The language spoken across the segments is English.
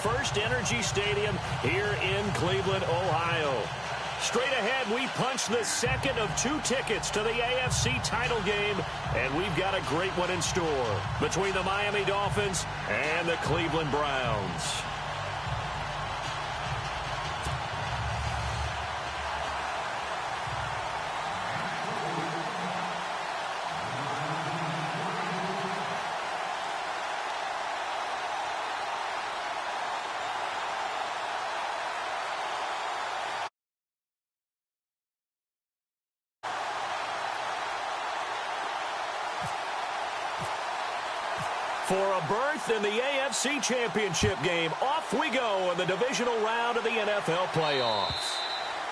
First Energy Stadium here in Cleveland, Ohio. Straight ahead, we punch the second of 2 tickets to the AFC title game, and we've got a great one in store between the Miami Dolphins and the Cleveland Browns. For a berth in the AFC Championship game, off we go in the divisional round of the NFL playoffs.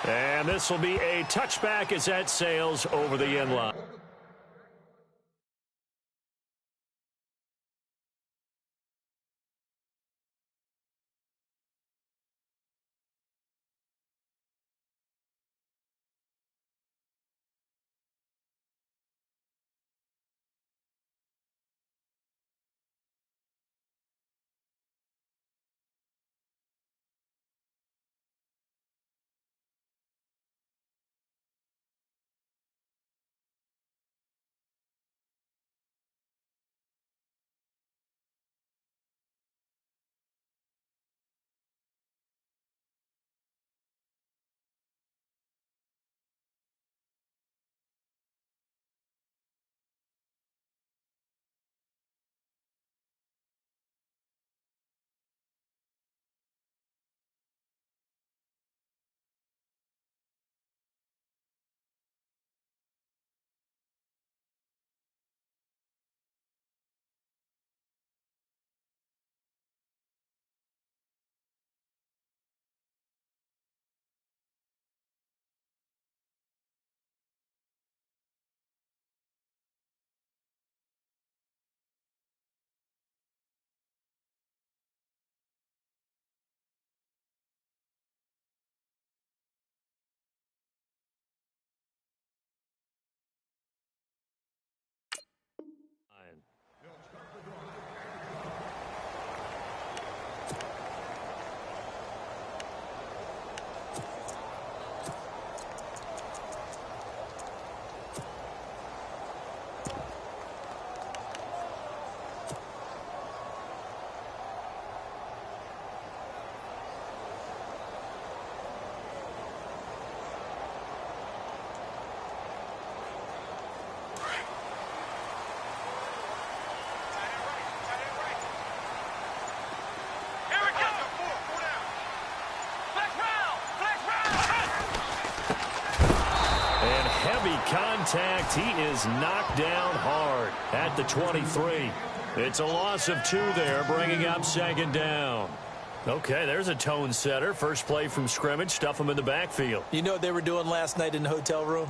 And this will be a touchback as that sails over the end line. Contact. He is knocked down hard at the 23. It's a loss of 2 there, bringing up second down. Okay, there's a tone setter. First play from scrimmage, stuff him in the backfield. You know what they were doing last night in the hotel room?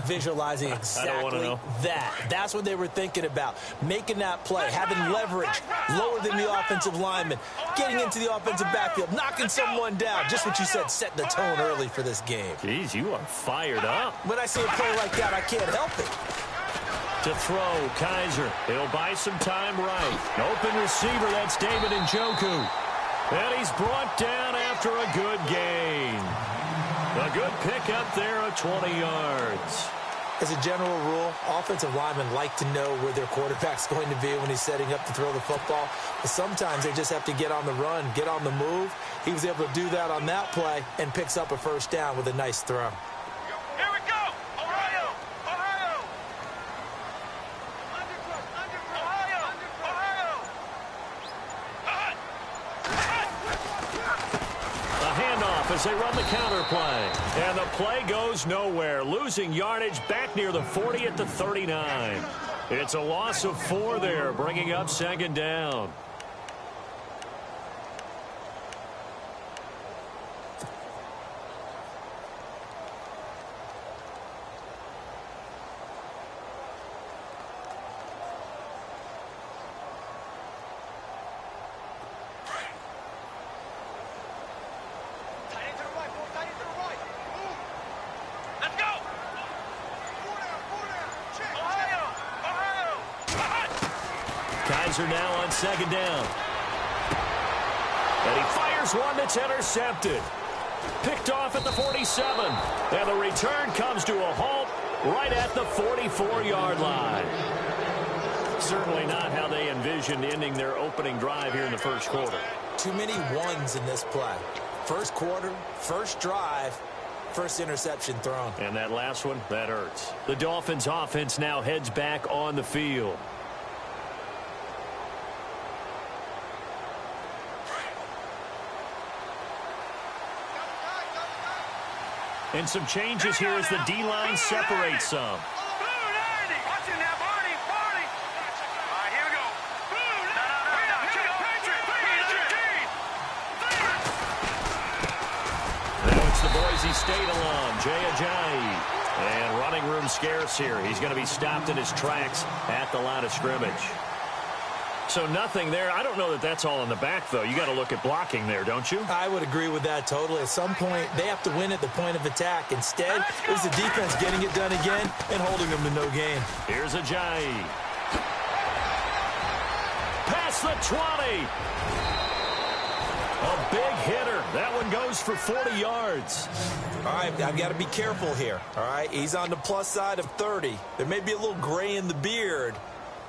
Visualizing exactly that. That's what they were thinking about. Making that play, having leverage, lower than the offensive lineman, getting into the offensive backfield, knocking someone down. Just what you said, setting the tone early for this game. Jeez, you are fired up. When I see a play like that, I can't help it. To throw, Kaiser. He'll buy some time right. An open receiver, that's David Njoku. And he's brought down after a good gain. A good pickup there of 20 yards. As a general rule, offensive linemen like to know where their quarterback's going to be when he's setting up to throw the football. But sometimes they just have to get on the run, get on the move. He was able to do that on that play and picks up a first down with a nice throw. Here we go! Ohio! Ohio! A handoff as they run the counter play. And the play goes nowhere. Losing yardage back near the 40 at the 39. It's a loss of 4 there, bringing up second down. Kaiser now on second down. And he fires one that's intercepted. Picked off at the 47. And the return comes to a halt right at the 44-yard line. Certainly not how they envisioned ending their opening drive here in the first quarter. Too many ones in this play. First quarter, first drive, first interception thrown. And that last one, that hurts. The Dolphins offense now heads back on the field. And some changes here as the D-line separates some. Boise State alum, Jay Ajayi. And running room scarce here. He's going to be stopped in his tracks at the line of scrimmage. So nothing there. I don't know that that's all in the back, though. You got to look at blocking there, don't you? I would agree with that totally. At some point, they have to win at the point of attack. Instead, it was the defense getting it done again and holding them to no gain. Here's Ajayi. Past the 20. A big hitter. That one goes for 40 yards. All right, I've got to be careful here. All right, he's on the plus side of 30. There may be a little gray in the beard,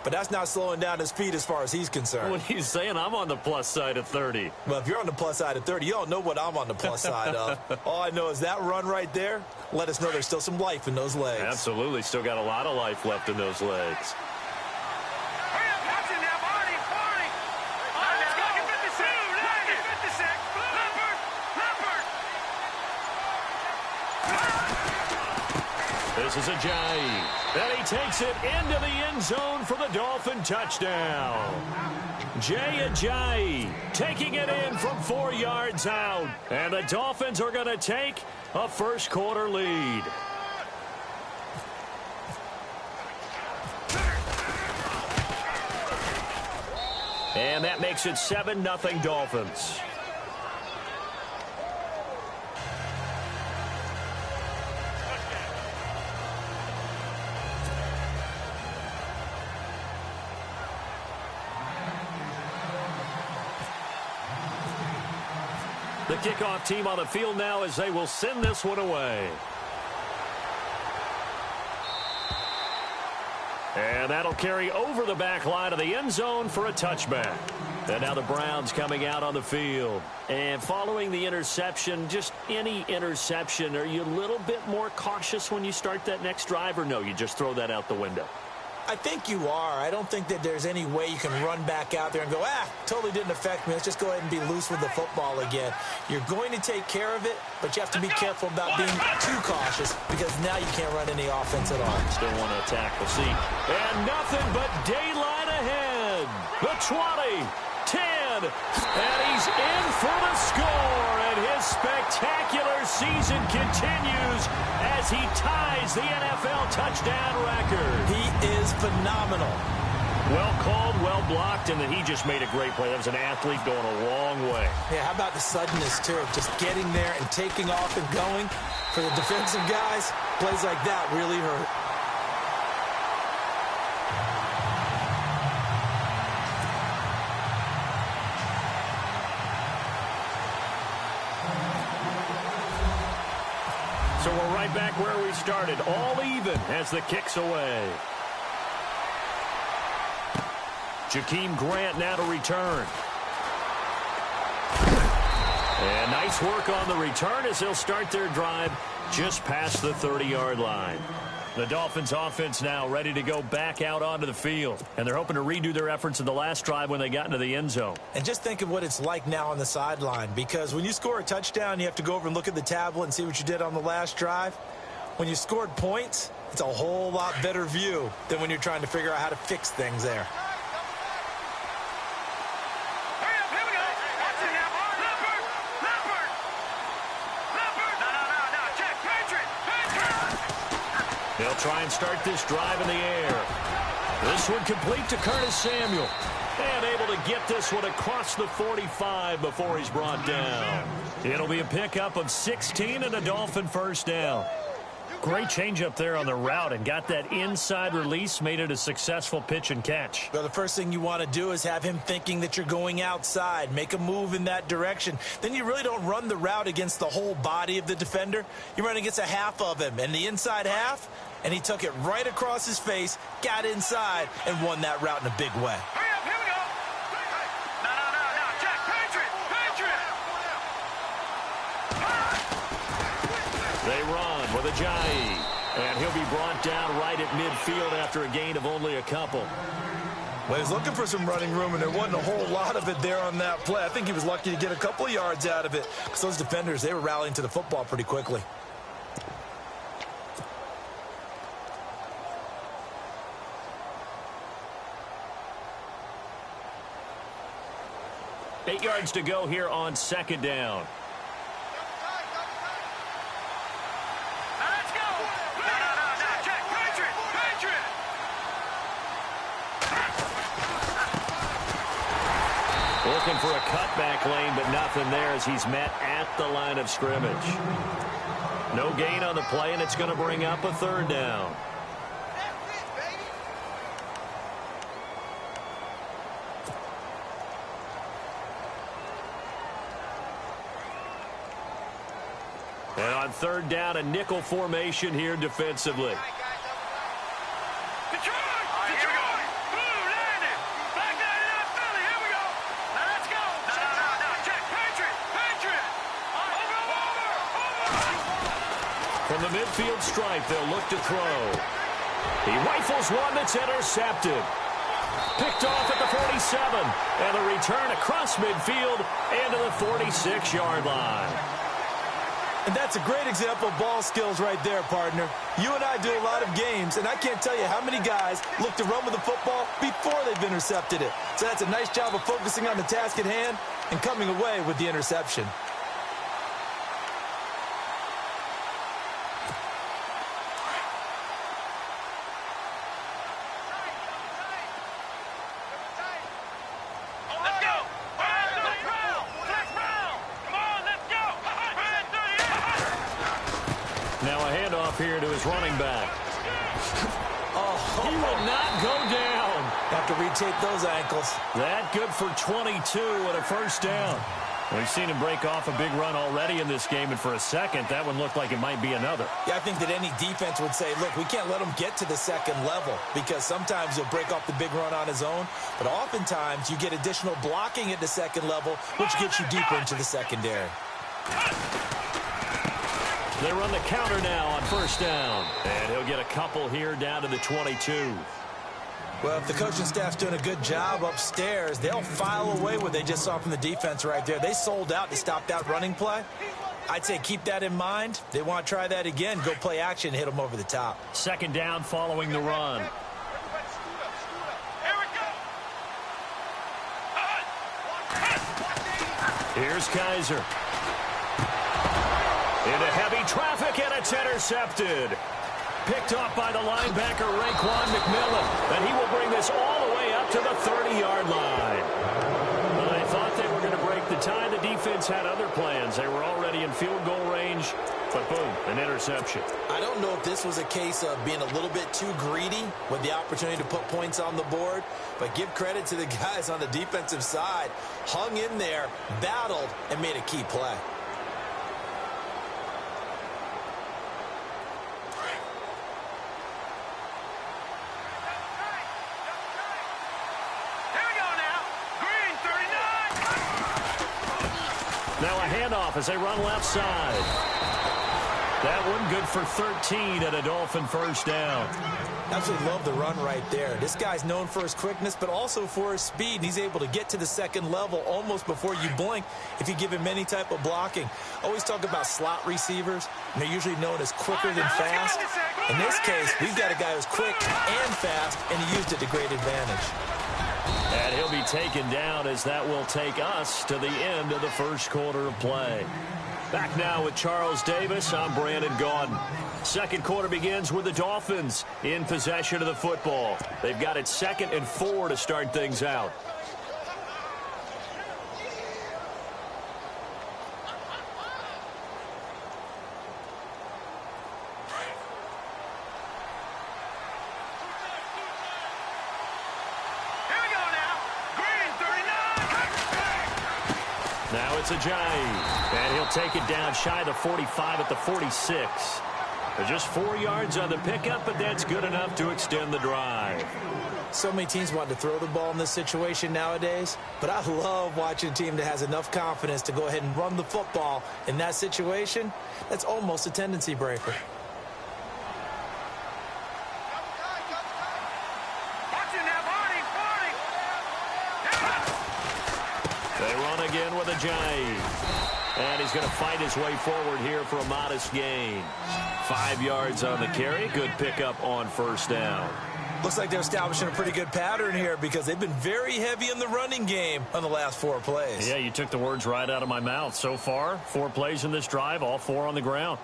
but that's not slowing down his speed as far as he's concerned. What he's saying, I'm on the plus side of 30. Well, if you're on the plus side of 30, you don't know what I'm on the plus side of. All I know is that run right there let us know there's still some life in those legs. Absolutely, still got a lot of life left in those legs. This is Ajayi. And he takes it into the end zone for the Dolphin touchdown. Jay Ajayi taking it in from 4 yards out. And the Dolphins are going to take a first quarter lead. And that makes it 7-0 Dolphins. The kickoff team on the field now as they will send this one away. And that'll carry over the back line of the end zone for a touchback. And now the Browns coming out on the field. And following the interception, just any interception, are you a little bit more cautious when you start that next drive, or no, you just throw that out the window? I think you are. I don't think that there's any way you can run back out there and go, totally didn't affect me. Let's just go ahead and be loose with the football again. You're going to take care of it, but you have to be careful about being too cautious because now you can't run any offense at all. Still want to attack. We'll see. And nothing but daylight ahead. The 20, 10, and he's in for the score. And his spectacular season continues as he ties the NFL touchdown record. He is phenomenal. Well called, well blocked, and then he just made a great play. That was an athlete going a long way. Yeah, how about the suddenness, too, of just getting there and taking off and going? For the defensive guys, plays like that really hurt. So we're right back where we started, all even as the kick's away. Jakeem Grant now to return. And nice work on the return as they'll start their drive just past the 30-yard line. The Dolphins offense now ready to go back out onto the field. And they're hoping to redo their efforts in the last drive when they got into the end zone. And just think of what it's like now on the sideline. Because when you score a touchdown, you have to go over and look at the tablet and see what you did on the last drive. When you scored points, it's a whole lot better view than when you're trying to figure out how to fix things there. They'll try and start this drive in the air. This one complete to Curtis Samuel. And able to get this one across the 45 before he's brought down. It'll be a pickup of 16 and a Dolphin first down. Great change up there on the route and got that inside release, made it a successful pitch and catch. Well, the first thing you want to do is have him thinking that you're going outside, make a move in that direction. Then you really don't run the route against the whole body of the defender. You run against a half of him, and the inside half, and he took it right across his face, got inside, and won that route in a big way. Hurry up, here we go. No, Jack, Patriot. They run with Ajayi, and he'll be brought down right at midfield after a gain of only a couple. Well, he was looking for some running room, and there wasn't a whole lot of it there on that play. I think he was lucky to get a couple of yards out of it, because those defenders, they were rallying to the football pretty quickly. Eight yards to go here on second down. Now let's go. No, Jack, Patriot. Looking for a cutback lane, but nothing there as he's met at the line of scrimmage. No gain on the play, and it's going to bring up a third down. And on third down, a nickel formation here defensively. Detroit! Blue landed. Black 99 Philly. Here we go. Now let's go. No, Jack, Patriot. Over. From the midfield stripe, they'll look to throw. He rifles one that's intercepted. Picked off at the 47. And the return across midfield into the 46-yard line. And that's a great example of ball skills right there, partner. You and I do a lot of games, and I can't tell you how many guys look to run with the football before they've intercepted it. So that's a nice job of focusing on the task at hand and coming away with the interception. Here to his running back. He will not go down. Have to retake those ankles. That good for 22 and a first down. We've seen him break off a big run already in this game, and for a second, that one looked like it might be another. Yeah, I think that any defense would say, look, we can't let him get to the second level, because sometimes he'll break off the big run on his own, but oftentimes you get additional blocking at the second level, which gets you deeper into the secondary. They run the counter now on first down. And he'll get a couple here down to the 22. Well, if the coaching staff's doing a good job upstairs, they'll file away what they just saw from the defense right there. They sold out to stop that running play. I'd say keep that in mind. They want to try that again. Go play action, hit them over the top. Second down following the run. Here's Kaiser. Into heavy traffic, and it's intercepted. Picked off by the linebacker, Raekwon McMillan. And he will bring this all the way up to the 30-yard line. Well, they thought they were going to break the tie. The defense had other plans. They were already in field goal range. But boom, an interception. I don't know if this was a case of being a little bit too greedy with the opportunity to put points on the board. But give credit to the guys on the defensive side. Hung in there, battled, and made a key play. Now a handoff as they run left side. That one good for 13 and a Dolphin first down. Absolutely love the run right there. This guy's known for his quickness, but also for his speed. He's able to get to the second level almost before you blink if you give him any type of blocking. Always talk about slot receivers, and they're usually known as quicker than fast. In this case, we've got a guy who's quick and fast, and he used it to great advantage. And he'll be taken down as that will take us to the end of the first quarter of play. Back now with Charles Davis. I'm Brandon Gaudin. Second quarter begins with the Dolphins in possession of the football. They've got it 2nd and 4 to start things out. Now it's Ajayi, and he'll take it down shy of the 45 at the 46. They're just 4 yards on the pickup, but that's good enough to extend the drive. So many teams want to throw the ball in this situation nowadays, but I love watching a team that has enough confidence to go ahead and run the football in that situation. That's almost a tendency breaker. They run again with Ajayi. And he's going to fight his way forward here for a modest gain. 5 yards on the carry. Good pickup on first down. Looks like they're establishing a pretty good pattern here because they've been very heavy in the running game on the last 4 plays. Yeah, you took the words right out of my mouth. So far, 4 plays in this drive, all 4 on the ground.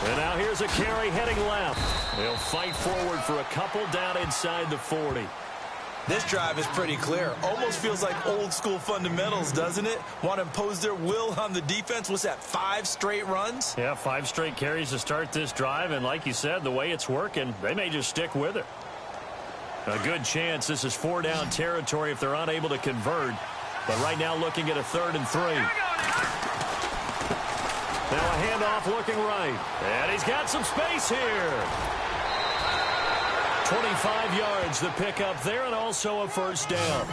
And now here's a carry heading left. They'll fight forward for a couple down inside the 40. This drive is pretty clear. Almost feels like old school fundamentals, doesn't it? Want to impose their will on the defense. What's that, 5 straight runs? Yeah, 5 straight carries to start this drive. And like you said, the way it's working, they may just stick with it. A good chance this is 4 down territory if they're unable to convert. But right now looking at a 3rd and 3. Now a handoff looking right. And he's got some space here. 25 yards the pickup there, and also a first down.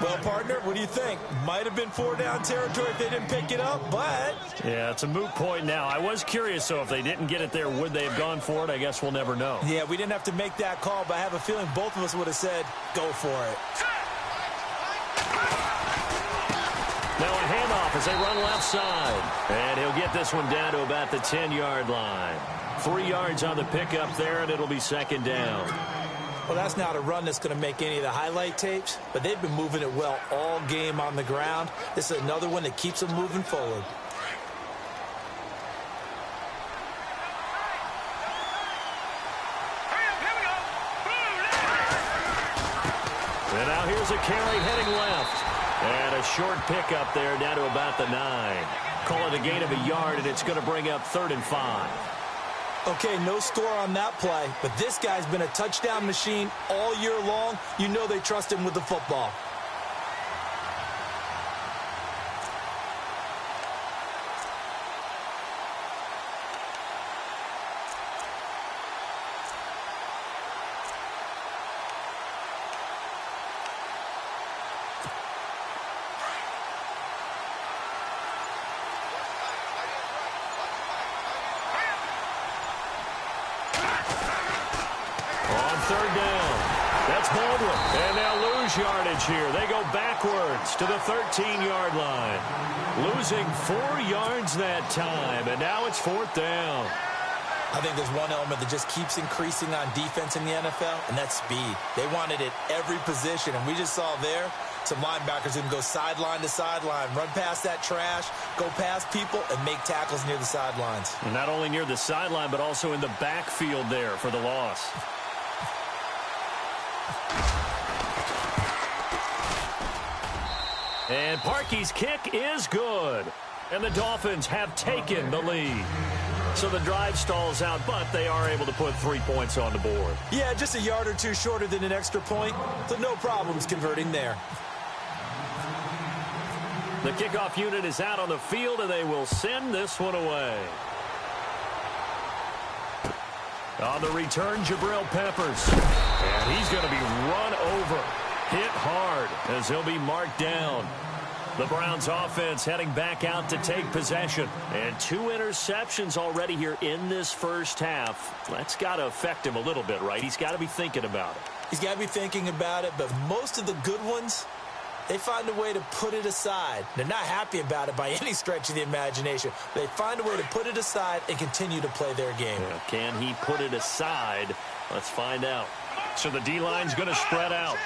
Well, partner, what do you think? Might have been 4 down territory if they didn't pick it up, but... Yeah, it's a moot point now. I was curious, so if they didn't get it there, would they have gone for it? I guess we'll never know. Yeah, we didn't have to make that call, but I have a feeling both of us would have said, go for it. Now a handoff as they run left side. And he'll get this one down to about the 10-yard line. 3 yards on the pickup there, and it'll be second down. Well, that's not a run that's going to make any of the highlight tapes, but they've been moving it well all game on the ground. This is another one that keeps them moving forward. And now here's a carry heading left. And a short pickup there down to about the 9. Call it a gain of a yard, and it's going to bring up 3rd and 5. Okay, no score on that play, but this guy's been a touchdown machine all year long. You know they trust him with the football. Yardage here. They go backwards to the 13-yard line. Losing 4 yards that time, and now it's 4th down. I think there's one element that just keeps increasing on defense in the NFL, and that's speed. They want it at every position, and we just saw there some linebackers who can go sideline to sideline, run past that trash, go past people, and make tackles near the sidelines. And not only near the sideline, but also in the backfield there for the loss. And Parkey's kick is good. And the Dolphins have taken the lead. So the drive stalls out, but they are able to put 3 points on the board. Yeah, just a yard or two shorter than an extra point, so no problems converting there. The kickoff unit is out on the field, and they will send this one away. On the return, Jabril Peppers. And he's going to be run over. Hit hard as he'll be marked down. The Browns offense heading back out to take possession. And 2 interceptions already here in this first half. That's got to affect him a little bit, right? He's got to be thinking about it. He's got to be thinking about it, but most of the good ones, they find a way to put it aside. They're not happy about it by any stretch of the imagination. They find a way to put it aside and continue to play their game. Yeah, can he put it aside? Let's find out. So the D-line's going to spread out.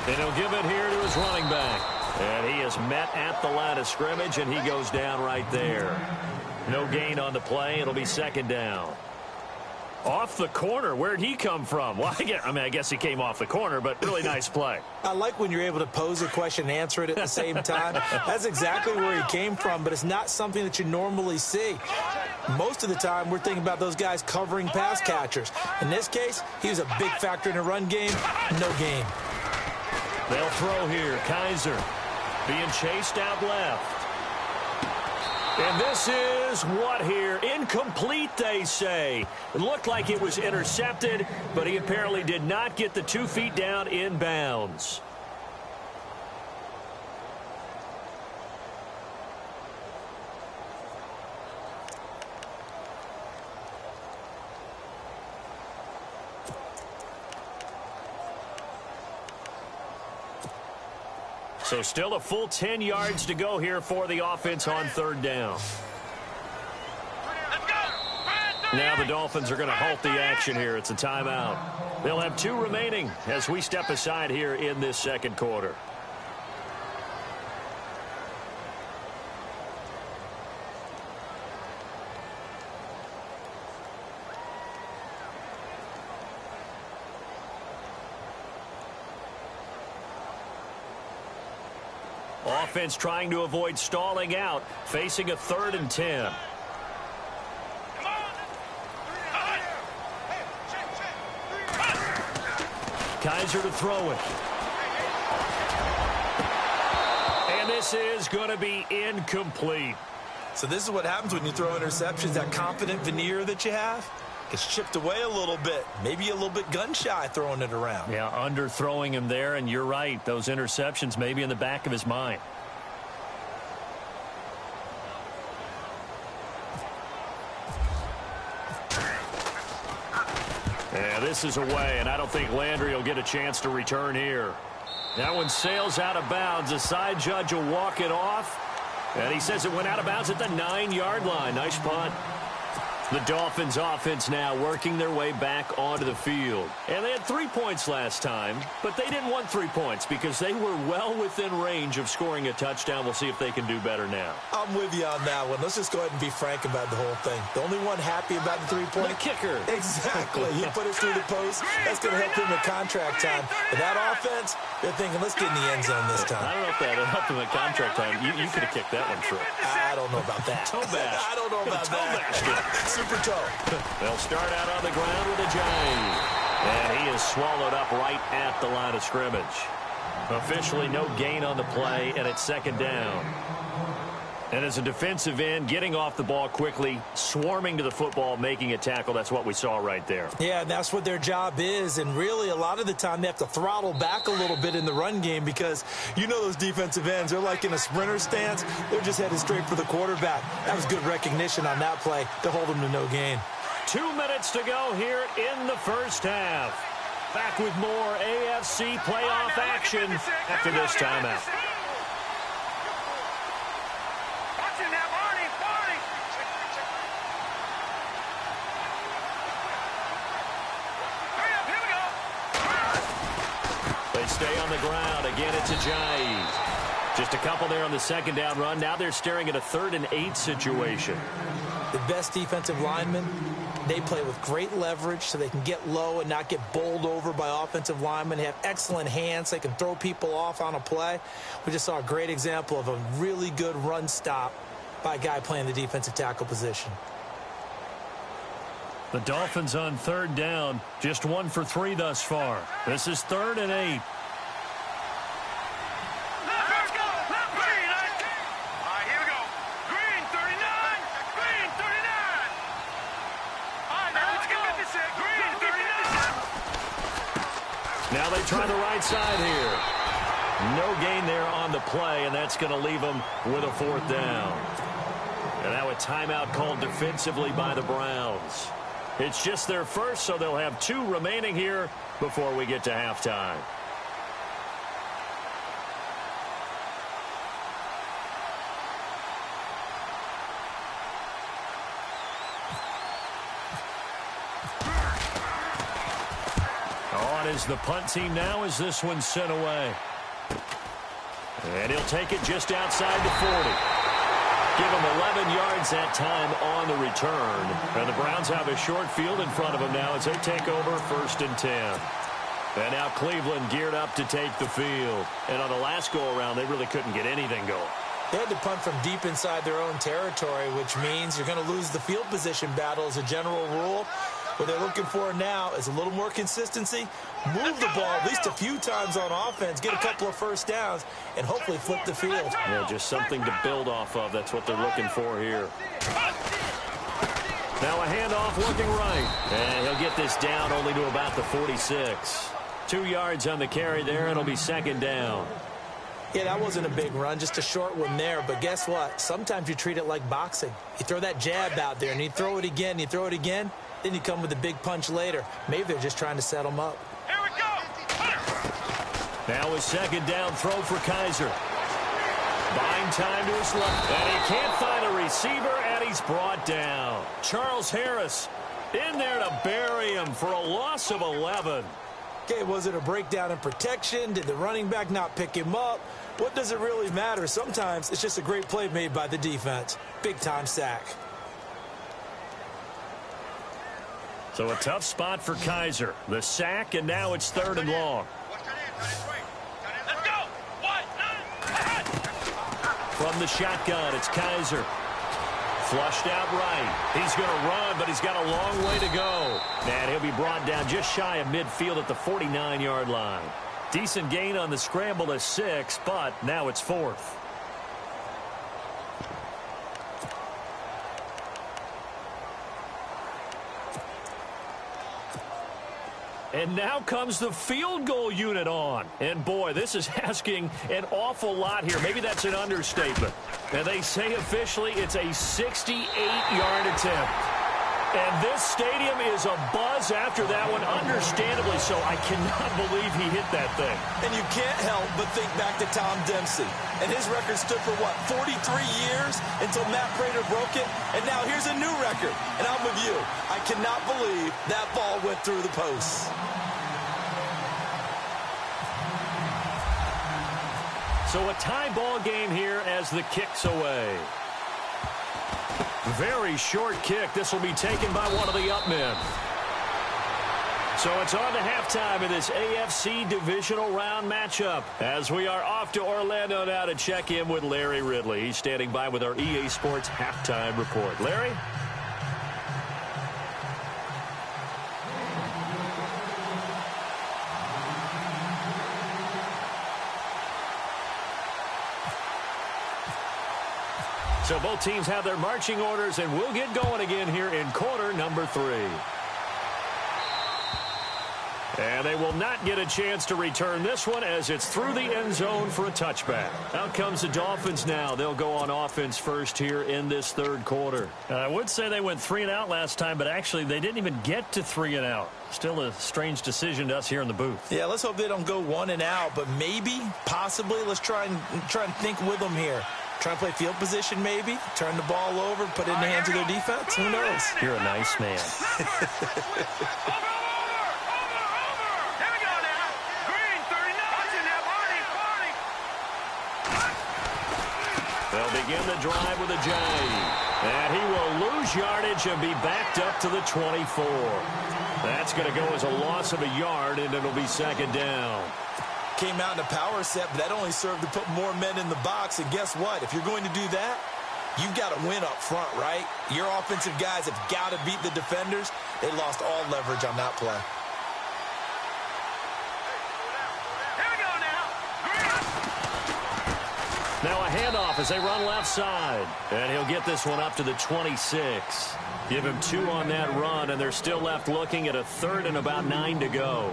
And he'll give it here to his running back. And he is met at the line of scrimmage, and he goes down right there. No gain on the play. It'll be second down. Off the corner. Where'd he come from? Well, I guess he came off the corner, but really nice play. I like when you're able to pose a question and answer it at the same time. That's exactly where he came from, but it's not something that you normally see. Most of the time, we're thinking about those guys covering pass catchers. In this case, he was a big factor in the run game. No gain. They'll throw here. Kaiser being chased out left. And this is what here? Incomplete, they say. It looked like it was intercepted, but he apparently did not get the 2 feet down in bounds. So still a full 10 yards to go here for the offense on third down. Now the Dolphins are going to halt the action here. It's a timeout. They'll have 2 remaining as we step aside here in this second quarter. Offense trying to avoid stalling out, facing a 3rd and 10. Kaiser to throw it. And this is going to be incomplete. So this is what happens when you throw interceptions. That confident veneer that you have gets chipped away a little bit. Maybe a little bit gun-shy throwing it around. Yeah, underthrowing him there, and you're right. Those interceptions may be in the back of his mind. Yeah, this is away, and I don't think Landry will get a chance to return here. That one sails out of bounds. The side judge will walk it off, and he says it went out of bounds at the 9-yard line. Nice punt. The Dolphins offense now working their way back onto the field. And they had 3 points last time, but they didn't want 3 points because they were well within range of scoring a touchdown. We'll see if they can do better now. I'm with you on that one. Let's just go ahead and be frank about the whole thing. The only one happy about the 3-point. The kicker. Exactly. He put it through the post. That's going to help him at contract time. But that offense, they're thinking, let's get in the end zone this time. I don't know if that helped him at contract time. You could have kicked that one through. I don't know about that. Toe bash. I don't know about that. Super toe. They'll start out on the ground with a jive. And he is swallowed up right at the line of scrimmage. Officially no gain on the play, and it's 2nd down. And as a defensive end, getting off the ball quickly, swarming to the football, making a tackle, that's what we saw right there. Yeah, and that's what their job is. And really, a lot of the time, they have to throttle back a little bit in the run game because you know those defensive ends, they're like in a sprinter stance. They're just headed straight for the quarterback. That was good recognition on that play to hold them to no gain. 2 minutes to go here in the first half. Back with more AFC playoff action after this timeout. Stay on the ground. Again, it's Ajayi. Just a couple there on the 2nd down run. Now they're staring at a 3rd and 8 situation. The best defensive linemen, they play with great leverage so they can get low and not get bowled over by offensive linemen. They have excellent hands. They can throw people off on a play. We just saw a great example of a really good run stop by a guy playing the defensive tackle position. The Dolphins on 3rd down. Just 1 for 3 thus far. This is 3rd and 8. Now they try the right side here. No gain there on the play, and that's going to leave them with a 4th down. And now a timeout called defensively by the Browns. It's just their first, so they'll have 2 remaining here before we get to halftime. On is the punt team now as this one's sent away. And he'll take it just outside the 40. Give him 11 yards that time on the return. And the Browns have a short field in front of them now as they take over 1st and 10. And now Cleveland geared up to take the field. And on the last go-around, they really couldn't get anything going. They had to punt from deep inside their own territory, which means you're going to lose the field position battle as a general rule. What they're looking for now is a little more consistency, move the ball at least a few times on offense, get a couple of first downs, and hopefully flip the field. Yeah, just something to build off of. That's what they're looking for here. Now a handoff working right. And he'll get this down only to about the 46. 2 yards on the carry there. It'll be 2nd down. Yeah, that wasn't a big run, just a short one there. But guess what? Sometimes you treat it like boxing. You throw that jab out there, and you throw it again, you throw it again, then you come with a big punch later. Maybe they're just trying to set them up. Here we go. Now a 2nd down throw for Kaiser. Buying time to his left. And he can't find a receiver, and he's brought down. Charles Harris in there to bury him for a loss of 11. Okay, was it a breakdown in protection? Did the running back not pick him up? What does it really matter? Sometimes it's just a great play made by the defense. Big-time sack. So a tough spot for Kaiser. The sack, and now it's 3rd and long. Let's go. From the shotgun, it's Kaiser. Flushed out right. He's going to run, but he's got a long way to go. And he'll be brought down just shy of midfield at the 49-yard line. Decent gain on the scramble to 6, but now it's 4th. And now comes the field goal unit on. And, boy, this is asking an awful lot here. Maybe that's an understatement. And they say officially it's a 68-yard attempt. And this stadium is abuzz after that one, understandably so. I cannot believe he hit that thing. And you can't help but think back to Tom Dempsey. And his record stood for, 43 years until Matt Prater broke it. And now here's a new record. And I'm with you. I cannot believe that ball went through the posts. So a tie ball game here as the kick's away. Very short kick. This will be taken by one of the up men. So it's on to halftime in this AFC divisional round matchup as we are off to Orlando now to check in with Larry Ridley. He's standing by with our EA Sports halftime report. Larry? So both teams have their marching orders, and we'll get going again here in quarter number 3. And they will not get a chance to return this one as it's through the end zone for a touchback. Out comes the Dolphins now. They'll go on offense first here in this 3rd quarter. I would say they went 3 and out last time, but actually they didn't even get to 3 and out. Still a strange decision to us here in the booth. Yeah, let's hope they don't go 1 and out, but maybe, possibly, let's try and think with them here. Try and play field position maybe, turn the ball over, put it in the hands of their defense. Who knows? You're a nice man. They'll begin the drive with a jive. And he will lose yardage and be backed up to the 24. That's going to go as a loss of a yard, and it'll be 2nd down. Came out in a power set, but that only served to put more men in the box. And guess what? If you're going to do that, you've got to win up front, right? Your offensive guys have got to beat the defenders. They lost all leverage on that play. Here we go now. Now a handoff as they run left side. And he'll get this one up to the 26. Give him 2 on that run, and they're still left looking at a 3rd and about 9 to go.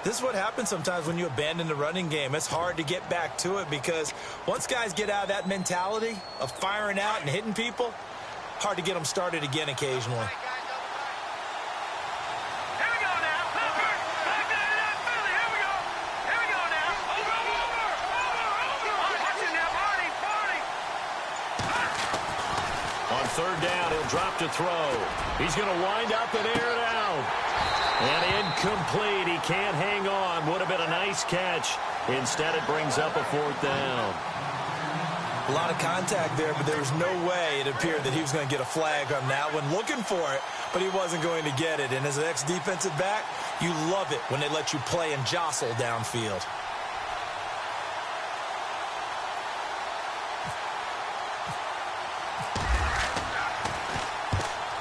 This is what happens sometimes when you abandon the running game. It's hard to get back to it because once guys get out of that mentality of firing out and hitting people, hard to get them started again occasionally. Here we go now. Back there in that Philly. Here we go. Here we go now. Over. Watching now. Party. On 3rd down, he'll drop to throw. He's going to wind up and air it out. And incomplete. He can't hang on. Would have been a nice catch. Instead, it brings up a 4th down. A lot of contact there, but there was no way it appeared that he was going to get a flag on that one. Looking for it, but he wasn't going to get it. And as an ex-defensive back, you love it when they let you play and jostle downfield.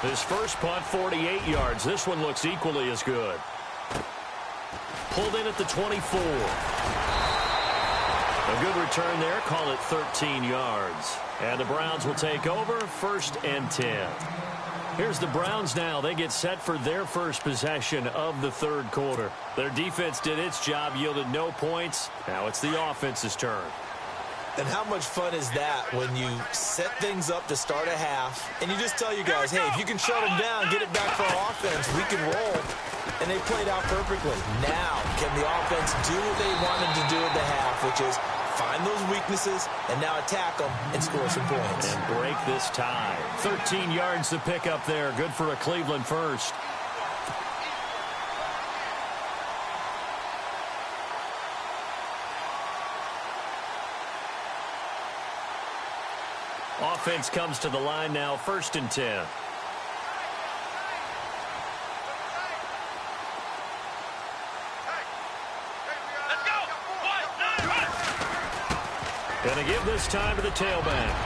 His first punt, 48 yards. This one looks equally as good. Pulled in at the 24. A good return there. Call it 13 yards. And the Browns will take over, 1st and 10. Here's the Browns now. They get set for their first possession of the third quarter. Their defense did its job, yielded no points. Now it's the offense's turn. And how much fun is that when you set things up to start a half and you just tell your guys, hey, if you can shut them down, get it back for our offense, we can roll. And they played out perfectly. Now, can the offense do what they wanted to do at the half, which is find those weaknesses and now attack them and score some points. And break this tie. 13 yards to pick up there. Good for a Cleveland first. Offense comes to the line now, 1st and 10. Gonna give this time to the tailback.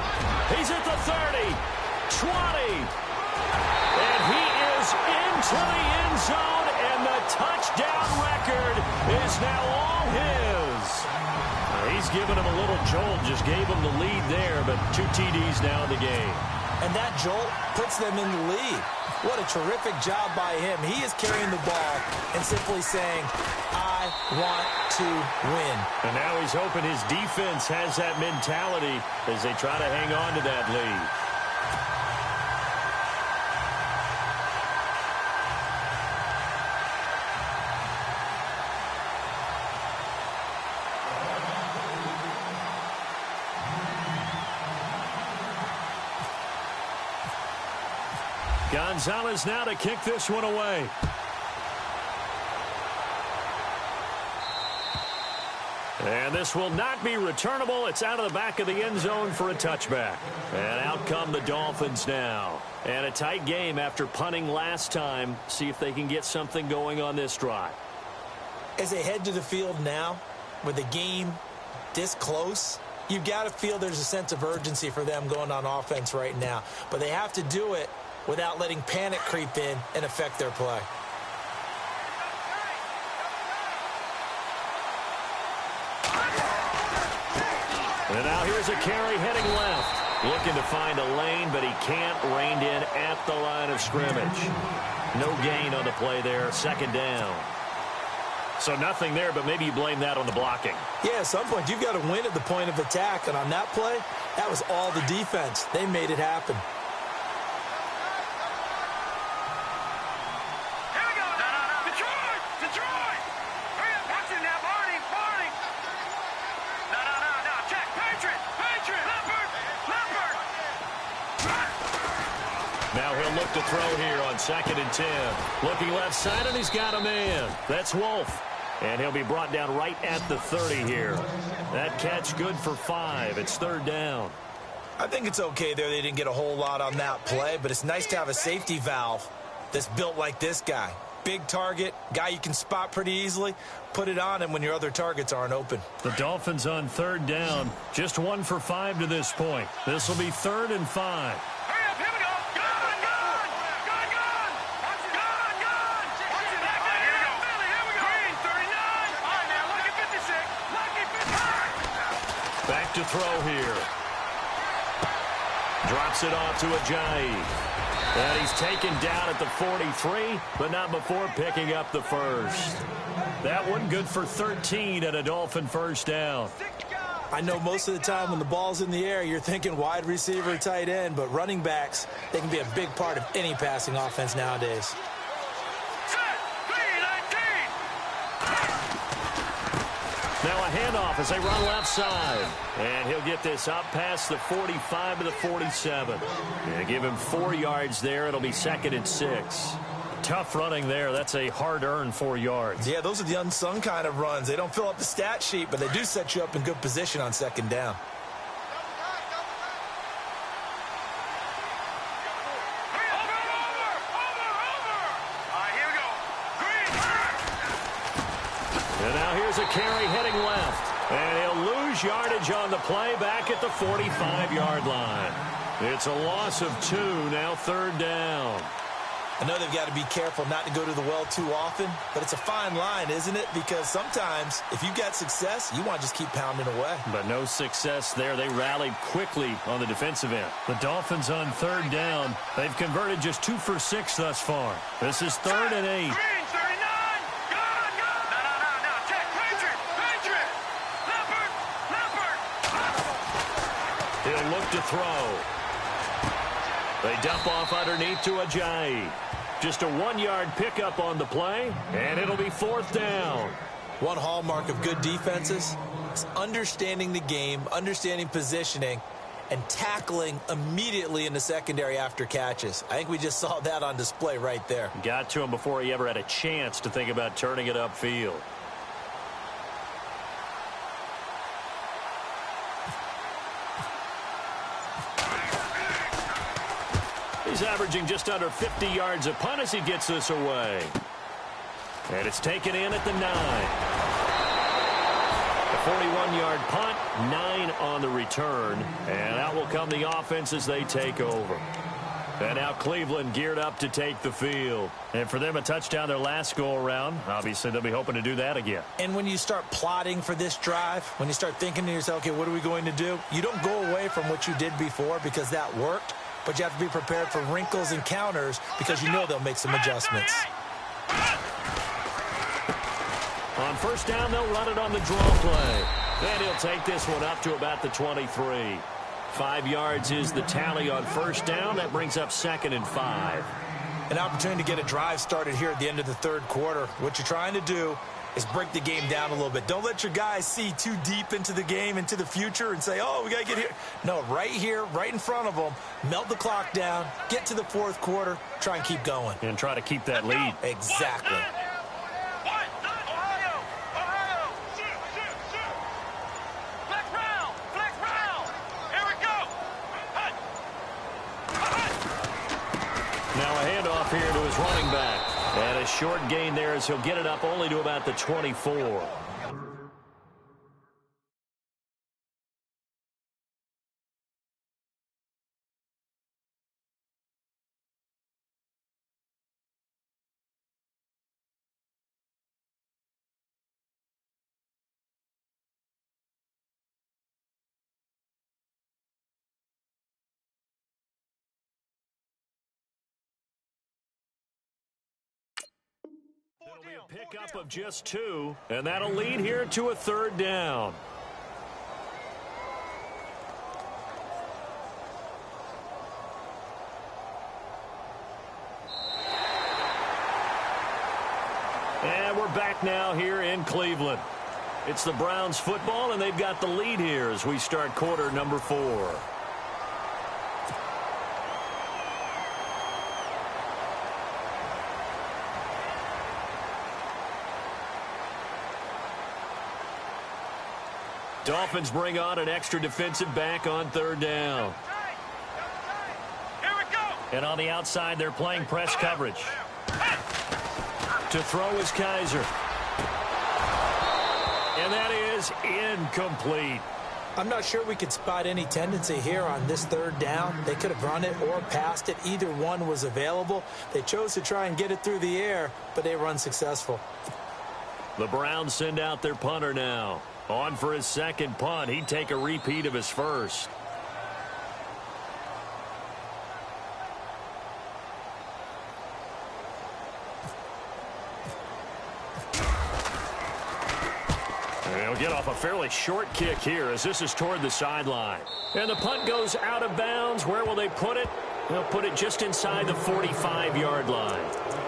He's at the 30, 20, and he is into the end zone, and the touchdown record is now all his. He's given him a little jolt, just gave him the lead there, but 2 TDs now in the game. And that jolt puts them in the lead. What a terrific job by him. He is carrying the ball and simply saying, I want to win. And now he's hoping his defense has that mentality as they try to hang on to that lead. Gonzalez now to kick this one away. And this will not be returnable. It's out of the back of the end zone for a touchback. And out come the Dolphins now. And a tight game after punting last time. See if they can get something going on this drive. As they head to the field now, with the game this close, you've got to feel there's a sense of urgency for them going on offense right now. But they have to do it without letting panic creep in and affect their play. And now here's a carry heading left. Looking to find a lane, but he can't rein in at the line of scrimmage. No gain on the play there, 2nd down. So nothing there, but maybe you blame that on the blocking. Yeah, at some point, you've got to win at the point of attack. And on that play, that was all the defense. They made it happen. To throw here on 2nd and 10. Looking left side, and he's got a man. That's Wolf. And he'll be brought down right at the 30 here. That catch good for 5. It's 3rd down. I think it's okay there. They didn't get a whole lot on that play, but it's nice to have a safety valve that's built like this guy. Big target, guy you can spot pretty easily. Put it on him when your other targets aren't open. The Dolphins on 3rd down. Just 1 for 5 to this point. This will be 3rd and 5. To throw here. Drops it off to Ajayi. And he's taken down at the 43, but not before picking up the first. That one good for 13 and a Dolphin 1st down. I know most of the time when the ball's in the air, you're thinking wide receiver, tight end, but running backs, they can be a big part of any passing offense nowadays. Now a handoff as they run left side. And he'll get this up past the 45 to the 47. And give him 4 yards there. It'll be 2nd and 6. Tough running there. That's a hard-earned 4 yards. Yeah, those are the unsung kind of runs. They don't fill up the stat sheet, but they do set you up in good position on 2nd down. And now here's a carry heading left. And he'll lose yardage on the play back at the 45-yard line. It's a loss of 2, now 3rd down. I know they've got to be careful not to go to the well too often, but it's a fine line, isn't it? Because sometimes if you've got success, you want to just keep pounding away. But no success there. They rallied quickly on the defensive end. The Dolphins on 3rd down. They've converted just 2 for 6 thus far. This is 3rd and 8. Green, 39. Go. No. Check. Patriot. Leopard. He'll look to throw. They dump off underneath to Ajayi. Just a 1-yard pickup on the play, and it'll be 4th down. One hallmark of good defenses is understanding the game, understanding positioning, and tackling immediately in the secondary after catches. I think we just saw that on display right there. Got to him before he ever had a chance to think about turning it upfield. He's averaging just under 50 yards a punt as he gets this away. And it's taken in at the 9. A 41-yard punt, 9 on the return. And out will come the offense as they take over. And now Cleveland geared up to take the field. And for them, a touchdown their last go-around. Obviously, they'll be hoping to do that again. And when you start plotting for this drive, when you start thinking to yourself, okay, what are we going to do? You don't go away from what you did before because that worked. But you have to be prepared for wrinkles and counters because you know they'll make some adjustments. On 1st down, they'll run it on the draw play. Then he'll take this one up to about the 23. 5 yards is the tally on 1st down. That brings up 2nd and 5. An opportunity to get a drive started here at the end of the 3rd quarter. What you're trying to do is break the game down a little bit. Don't let your guys see too deep into the game, into the future, and say, oh, we got to get here. No, right here, right in front of them, melt the clock down, get to the 4th quarter, try and keep going. And try to keep that lead. Exactly. Ohio. Shoot. Flex round. Here we go. Now a handoff here to his running back. And a short gain there as he'll get it up only to about the 24. It'll be a pickup of just 2, and that'll lead here to a 3rd down. And we're back now here in Cleveland. It's the Browns football, and they've got the lead here as we start quarter number 4. Dolphins bring on an extra defensive back on 3rd down. Here we go. And on the outside, they're playing press coverage. To throw is Kaiser. And that is incomplete. I'm not sure we could spot any tendency here on this 3rd down. They could have run it or passed it. Either one was available. They chose to try and get it through the air, but they were unsuccessful. The Browns send out their punter now. On for his 2nd punt. He'd take a repeat of his 1st. They'll get off a fairly short kick here as this is toward the sideline. And the punt goes out of bounds. Where will they put it? They'll put it just inside the 45-yard line.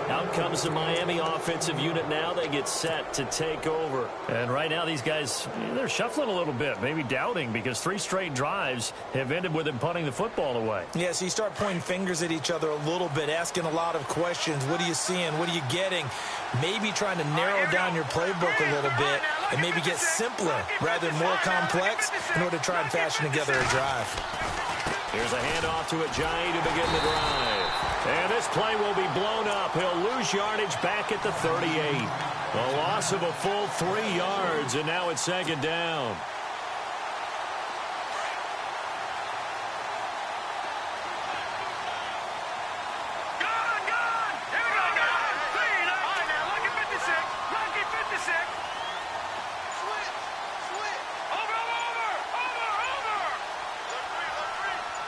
Out comes the Miami offensive unit now. They get set to take over. And right now these guys, they're shuffling a little bit, maybe doubting, because 3 straight drives have ended with them punting the football away. Yeah, so you start pointing fingers at each other a little bit, asking a lot of questions. What are you seeing? What are you getting? Maybe trying to narrow down your playbook a little bit and maybe get simpler rather than more complex in order to try and fashion together a drive. Here's a handoff to Ajayi to begin the drive. And this play will be blown up. He'll lose yardage back at the 38. A loss of a full 3 yards, and now it's second down.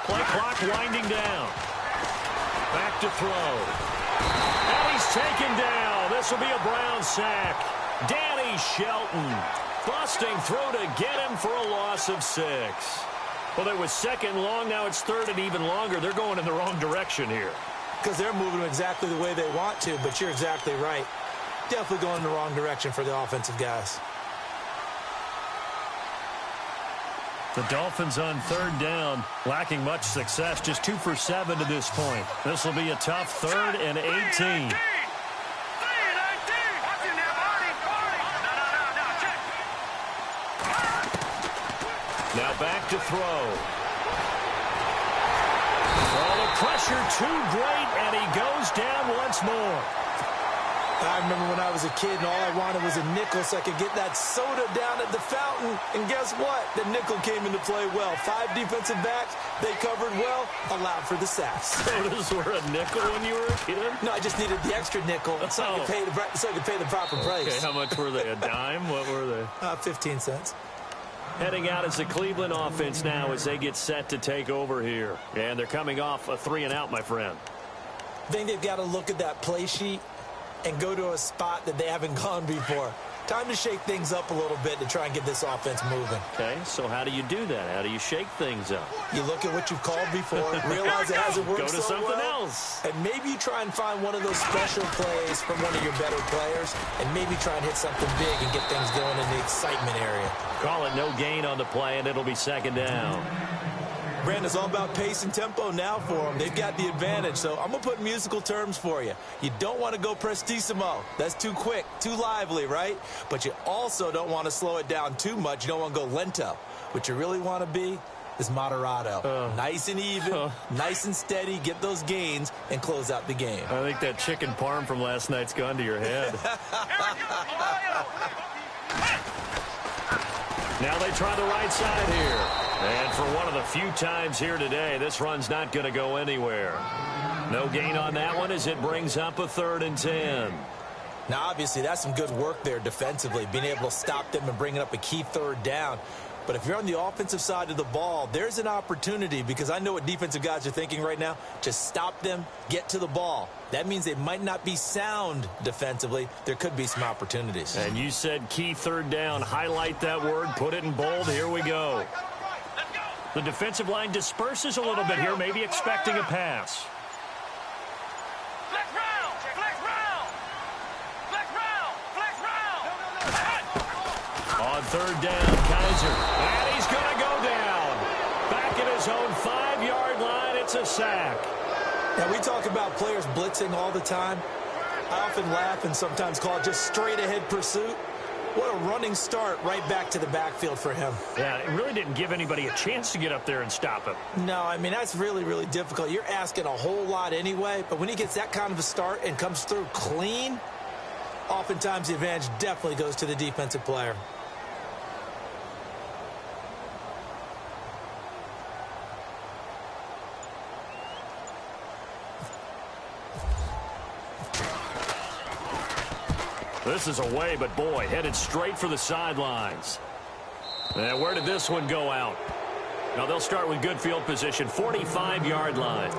Play clock winding down. Back to throw. And he's taken down. This will be a Brown sack. Danny Shelton busting through to get him for a loss of 6. Well, it was second long. Now it's third and even longer. They're going in the wrong direction here. Because they're moving exactly the way they want to, but you're exactly right. Definitely going in the wrong direction for the offensive guys. The Dolphins on third down, lacking much success, just 2 for 7 to this point. This will be a tough 3rd and 18. Now back to throw. Oh, the pressure too great, and he goes down once more. I remember when I was a kid and all I wanted was a nickel so I could get that soda down at the fountain. And guess what? The nickel came into play well. 5 defensive backs, they covered well, allowed for the sacks. Sodas were a nickel when you were a kid? No, I just needed the extra nickel so I could pay the proper price. Okay, how much were they? A dime? What were they? 15 cents. Heading out is the Cleveland offense now as they get set to take over here. And they're coming off a 3-and-out, my friend. I think they've got to look at that play sheet and go to a spot that they haven't gone before. Time to shake things up a little bit to try and get this offense moving. Okay, so how do you do that? How do you shake things up? You look at what you've called before, realize it hasn't worked Go to so something well, else. and maybe you try and find one of those special plays from one of your better players, and maybe try and hit something big and get things going in the excitement area. Call it no gain on the play, and it'll be second down. Brandon, it's all about pace and tempo now for them. They've got the advantage, so I'm going to put musical terms for you. You don't want to go prestissimo. That's too quick, too lively, right? But you also don't want to slow it down too much. You don't want to go lento. What you really want to be is moderato. Nice and even, nice and steady, get those gains, and close out the game. I think that chicken parm from last night's gone to your head. Now they try the right side here. And for one of the few times here today, this run's not going to go anywhere. No gain on that one as it brings up a 3rd and 10. Now, obviously, that's some good work there defensively, being able to stop them and bringing up a key 3rd down. But if you're on the offensive side of the ball, there's an opportunity, because I know what defensive guys are thinking right now. Just stop them, get to the ball. That means they might not be sound defensively. There could be some opportunities. And you said key 3rd down. Highlight that word. Put it in bold. Here we go. The defensive line disperses a little bit here, maybe expecting a pass. Flex round! Flex round! Flex round! Flex round! On 3rd down, Kaiser. And he's going to go down. Back at his own 5-yard line. It's a sack. Now, we talk about players blitzing all the time. I often laugh and sometimes call it just straight-ahead pursuit. What a running start right back to the backfield for him. Yeah, it really didn't give anybody a chance to get up there and stop him. No, I mean, that's really, really difficult. You're asking a whole lot anyway, but when he gets that kind of a start and comes through clean, oftentimes the advantage definitely goes to the defensive player. This is away, but boy, headed straight for the sidelines. And where did this one go out? Now they'll start with good field position, 45-yard line.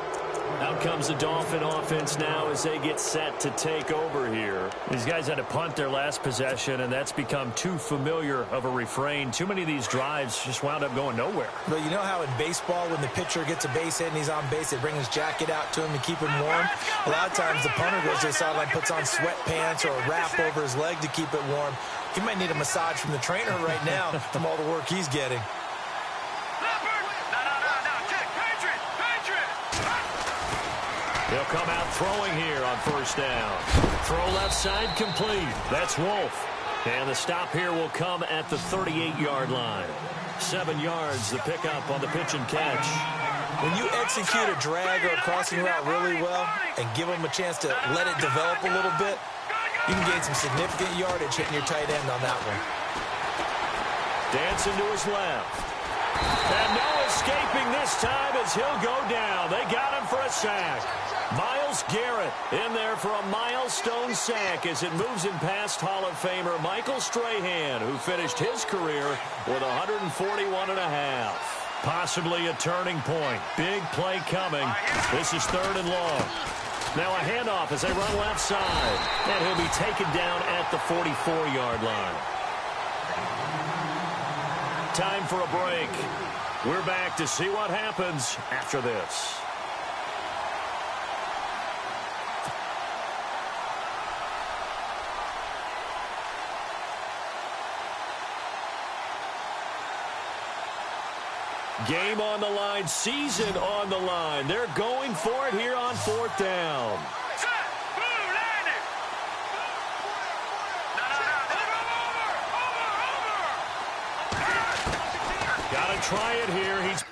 Out comes the Dolphin offense now as they get set to take over here. These guys had to punt their last possession, and that's become too familiar of a refrain. Too many of these drives just wound up going nowhere. Well, you know how in baseball, when the pitcher gets a base hit and he's on base, they bring his jacket out to him to keep him warm? A lot of times the punter goes to the sideline, puts on sweatpants or a wrap over his leg to keep it warm. He might need a massage from the trainer right now from all the work he's getting. He'll come out throwing here on 1st down. Throw left side complete. That's Wolf. And the stop here will come at the 38-yard line. 7 yards, the pickup on the pitch and catch. When you execute a drag or a crossing route really well and give them a chance to let it develop a little bit, you can gain some significant yardage hitting your tight end on that one. Dancing to his left. And no escaping this time as he'll go down. They got him for a sack. Myles Garrett in there for a milestone sack as it moves him past Hall of Famer Michael Strahan, who finished his career with 141 and a half. Possibly a turning point. Big play coming. This is 3rd and long. Now a handoff as they run left side. And he'll be taken down at the 44-yard line. Time for a break. We're back to see what happens after this. Game on the line, season on the line. They're going for it here on 4th down. Got to try it here. He's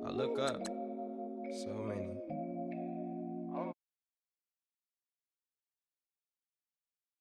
I look up, so many.